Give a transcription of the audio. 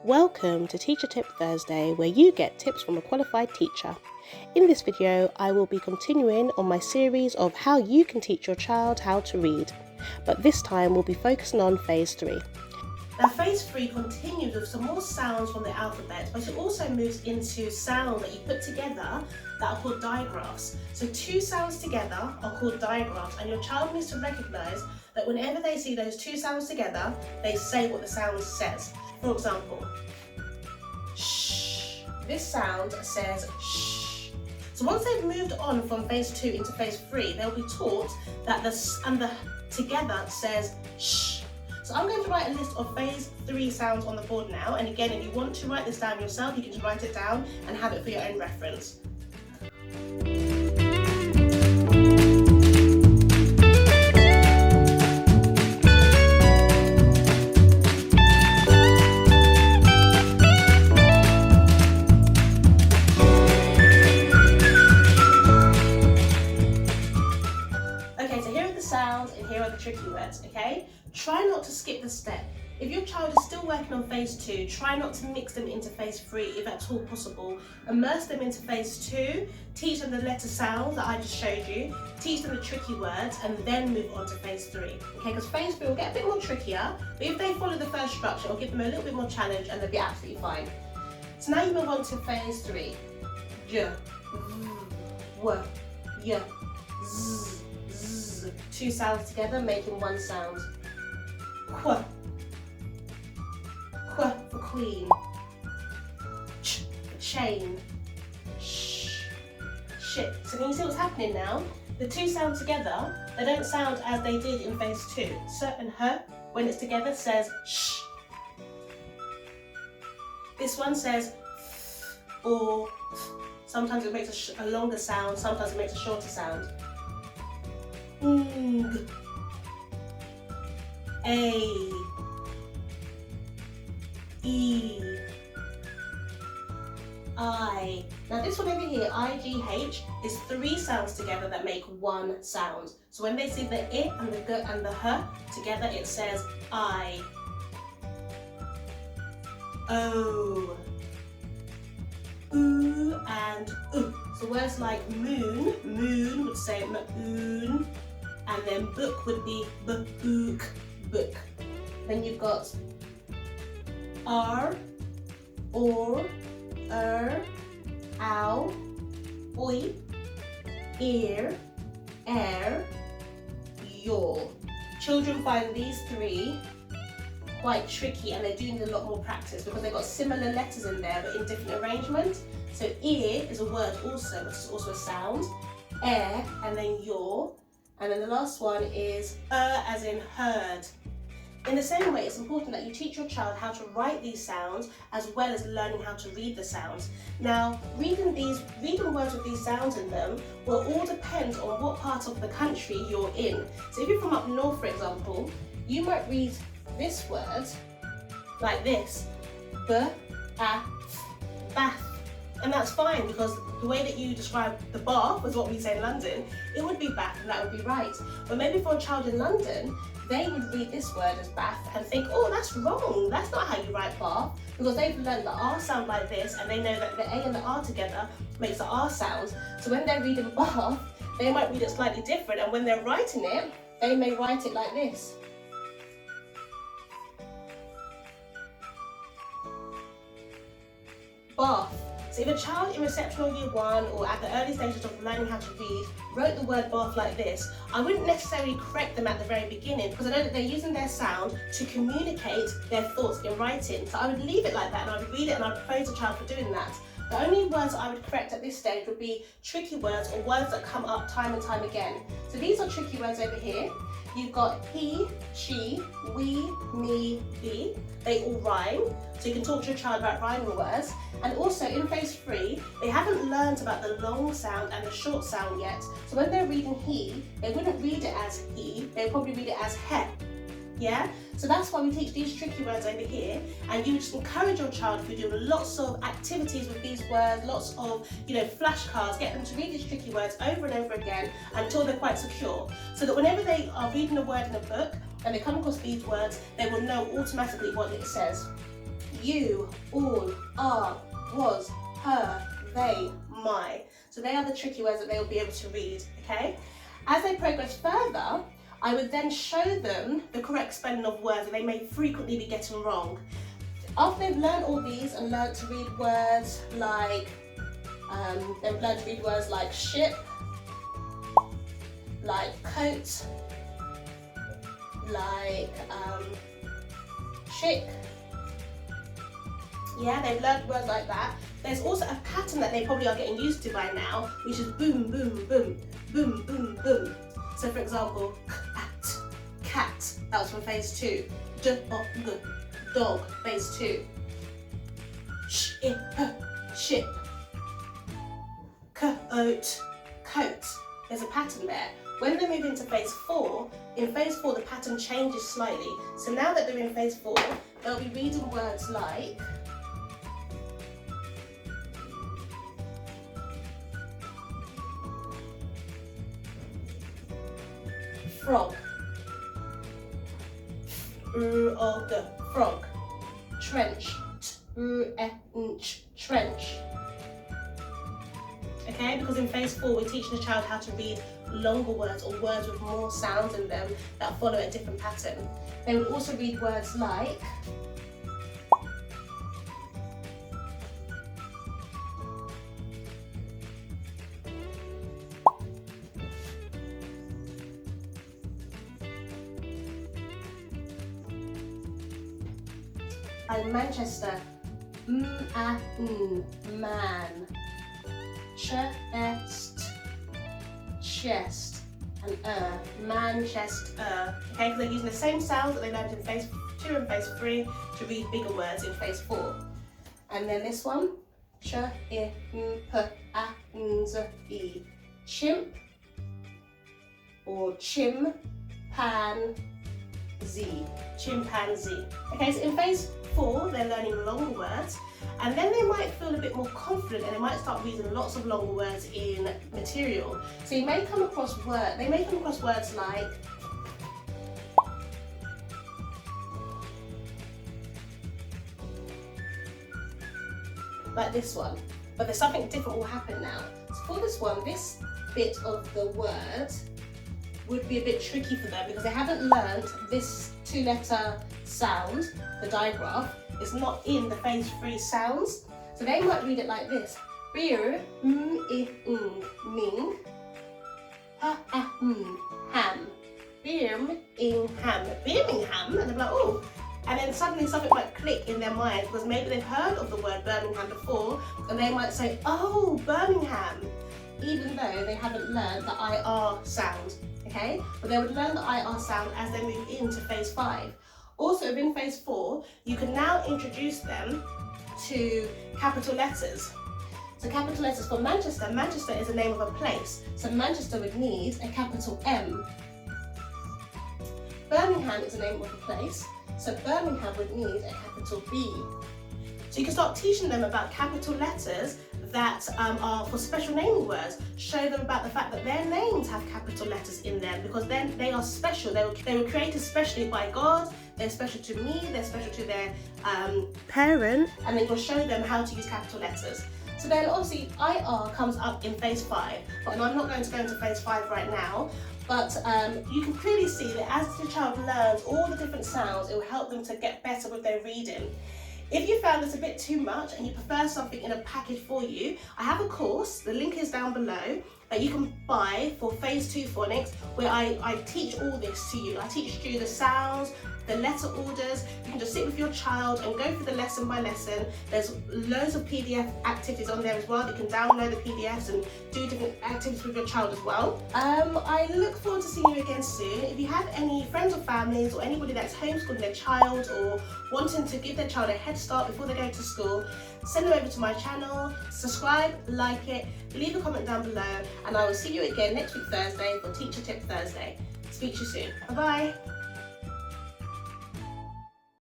Welcome to Teacher Tip Thursday, where you get tips from a qualified teacher. In this video, I will be continuing on my series of how you can teach your child how to read, but this time we'll be focusing on Phase 3. Now Phase 3 continues with some more sounds from the alphabet, but it also moves into sounds that you put together that are called digraphs. So two sounds together are called digraphs, and your child needs to recognise that whenever they see those two sounds together, they say what the sound says. For example, shh. This sound says shh. So once they've moved on from Phase 2 into Phase 3, they'll be taught that the s and the together says shh. So I'm going to write a list of Phase 3 sounds on the board now, and again, if you want to write this down yourself, you can just write it down and have it for your own reference. Sounds and here are the tricky words, okay? Try not to skip the step. If your child is still working on Phase 2, try not to mix them into Phase 3 if at all possible. Immerse them into Phase 2, teach them the letter sounds that I just showed you, teach them the tricky words, and then move on to Phase 3, okay? Because Phase 3 will get a bit more trickier, but if they follow the first structure, it'll give them a little bit more challenge and they'll be absolutely fine. So now you move on to Phase 3. J, w, y, z. Two sounds together making one sound. Qu. Qu for queen. Ch for chain. Sh. Ship. So can you see what's happening now? The two sounds together, they don't sound as they did in Phase 2. S and h, when it's together, says sh. This one says f or f. Sometimes it makes a longer sound, sometimes it makes a shorter sound. Ng, a, e, I. Now this one over here, I-G-H, is three sounds together that make one sound. So when they see the I and the G and the H together, it says I. O, oo and oo. So words like moon, moon would say moon. And then book would be book, book. Then you've got R, or, ow, oi, ear, air, your. Children find these three quite tricky, and they do need a lot more practice because they've got similar letters in there but in different arrangements. So ear is a word also, which is also a sound. Air, and then your. And then the last one is as in heard. In the same way, it's important that you teach your child how to write these sounds as well as learning how to read the sounds. Now, reading words with these sounds in them will all depend on what part of the country you're in. So if you're from up north, for example, you might read this word like this, bath. And that's fine because the way that you describe the bath was what we say in London, it would be bath and that would be right. But maybe for a child in London, they would read this word as bath and think, oh, that's wrong. That's not how you write bath, because they've learned the R sound like this and they know that the A and the R together makes the R sound. So when they're reading bath, they might read it slightly different, and when they're writing it, they may write it like this. Bath. So if a child in reception or year 1 or at the early stages of learning how to read wrote the word bath like this, I wouldn't necessarily correct them at the very beginning because I know that they're using their sound to communicate their thoughts in writing. So I would leave it like that and I would read it and I would praise the child for doing that. The only words I would correct at this stage would be tricky words or words that come up time and time again. So these are tricky words over here. You've got he, she, we, me, thee. They all rhyme, so you can talk to your child about rhyming words. And also in Phase 3, they haven't learned about the long sound and the short sound yet. So when they're reading he, they wouldn't read it as he, they would probably read it as he. Yeah? So that's why we teach these tricky words over here, and you just encourage your child if you're doing lots of activities with these words, lots of, flashcards, get them to read these tricky words over and over again until they're quite secure. So that whenever they are reading a word in a book and they come across these words, they will know automatically what it says. you, all, are, was, her, they, my. So they are the tricky words that they will be able to read, okay? As they progress further, I would then show them the correct spelling of words that they may frequently be getting wrong. After they've learned all these and learned to read words like, ship, like coat, like chick. Yeah, they've learned words like that. There's also a pattern that they probably are getting used to by now, which is boom, boom, boom, boom, boom, boom. So for example, cat, that was from phase 2. Dog, phase 2. Ship, coat. There's a pattern there. When they move into phase 4, in phase 4 the pattern changes slightly. So now that they're in phase 4, they'll be reading words like frog, frog, trench, trench. Okay, because in phase 4 we're teaching the child how to read longer words or words with more sounds in them that follow a different pattern. They would also read words like Manchester, man, chest, and Manchester. Okay, because they're using the same sounds that they learned in phase 2 and phase 3 to read bigger words in phase 4. And then this one, chimp or chimpanzee. Okay, so in phase 4 they're learning longer words, and then they might feel a bit more confident and they might start reading lots of longer words in material. So you may come across words like this one, but there's something different will happen now. So for this one, this bit of the word would be a bit tricky for them because they haven't learned this 2-letter sound, the digraph. It's not in the phase 3 sounds. So they might read it like this. Bir, ming, ham. Birmingham. And they're like, oh. And then suddenly something might click in their mind because maybe they've heard of the word Birmingham before, and they might say, oh, Birmingham, even though they haven't learned the IR sound. Okay, but they would learn the IR sound as they move into phase 5. Also, within phase 4, you can now introduce them to capital letters. So capital letters for Manchester. Manchester is the name of a place, so Manchester would need a capital M. Birmingham is the name of a place, so Birmingham would need a capital B. So you can start teaching them about capital letters that are for special naming words. Show them about the fact that their names have capital letters in them because then they are special. They were created specially by God. They're special to me. They're special to their parent. And then you'll show them how to use capital letters. So then obviously IR comes up in phase 5, and I'm not going to go into phase 5 right now. But you can clearly see that as the child learns all the different sounds, it will help them to get better with their reading. If you found this a bit too much and you prefer something in a package for you, I have a course, the link is down below, that you can buy for phase 2 phonics, where I teach all this to you. I teach you the sounds, the letter orders. You can just sit with your child and go through the lesson by lesson. There's loads of PDF activities on there as well. You can download the PDFs and do different activities with your child as well. I look forward to seeing you again soon. If you have any friends or families or anybody that's homeschooling their child or wanting to give their child a head start before they go to school, send them over to my channel, subscribe, like it, leave a comment down below, and I will see you again next week Thursday for Teacher Tip Thursday. Speak to you soon. Bye bye.